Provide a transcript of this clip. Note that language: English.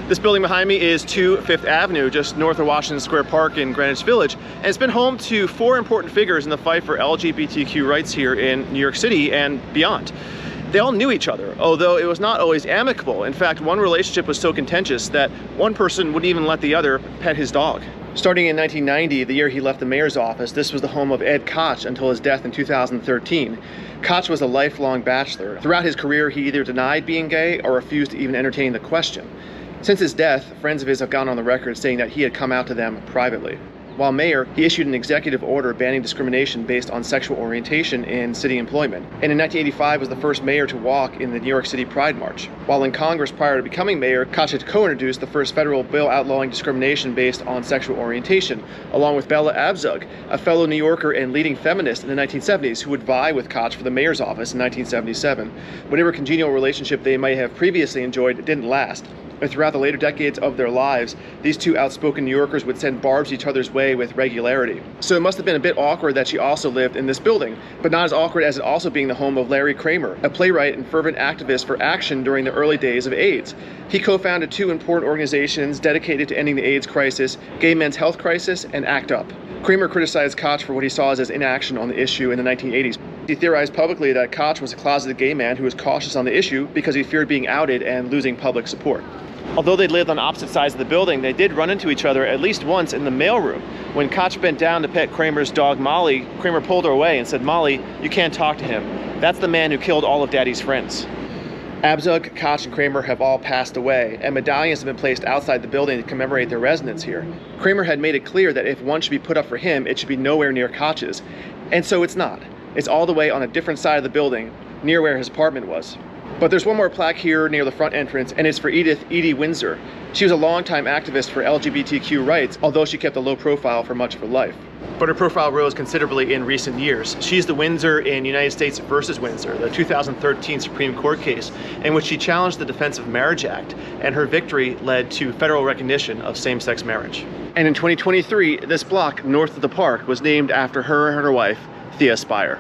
This building behind me is 2 Fifth Avenue, just north of Washington Square Park in Greenwich Village, and it's been home to 4 important figures in the fight for LGBTQ rights here in New York City and beyond. They all knew each other, although it was not always amicable. In fact, one relationship was so contentious that one person wouldn't even let the other pet his dog. Starting in 1990, the year he left the mayor's office, this was the home of Ed Koch until his death in 2013. Koch was a lifelong bachelor. Throughout his career, he either denied being gay or refused to even entertain the question. Since his death, friends of his have gone on the record saying that he had come out to them privately. While mayor, he issued an executive order banning discrimination based on sexual orientation in city employment. And in 1985 was the first mayor to walk in the New York City Pride March. While in Congress prior to becoming mayor, Koch had co-introduced the first federal bill outlawing discrimination based on sexual orientation, along with Bella Abzug, a fellow New Yorker and leading feminist in the 1970s who would vie with Koch for the mayor's office in 1977. Whatever congenial relationship they might have previously enjoyed didn't last. And throughout the later decades of their lives, these two outspoken New Yorkers would send barbs each other's way with regularity. So it must have been a bit awkward that she also lived in this building, but not as awkward as it also being the home of Larry Kramer, a playwright and fervent activist for action during the early days of AIDS. He co-founded 2 important organizations dedicated to ending the AIDS crisis, Gay Men's Health Crisis and ACT UP. Kramer criticized Koch for what he saw as inaction on the issue in the 1980s. He theorized publicly that Koch was a closeted gay man who was cautious on the issue because he feared being outed and losing public support. Although they lived on opposite sides of the building, they did run into each other at least once in the mailroom. When Koch bent down to pet Kramer's dog Molly, Kramer pulled her away and said, "Molly, you can't talk to him. That's the man who killed all of Daddy's friends." Abzug, Koch, and Kramer have all passed away, and medallions have been placed outside the building to commemorate their residence here. Kramer had made it clear that if one should be put up for him, it should be nowhere near Koch's. And so it's not. It's all the way on a different side of the building, near where his apartment was. But there's one more plaque here near the front entrance, and it's for Edie Windsor. She was a longtime activist for LGBTQ rights, although she kept a low profile for much of her life. But her profile rose considerably in recent years. She's the Windsor in United States versus Windsor, the 2013 Supreme Court case in which she challenged the Defense of Marriage Act, and her victory led to federal recognition of same-sex marriage. And in 2023, this block north of the park was named after her and her wife, Thea Spire.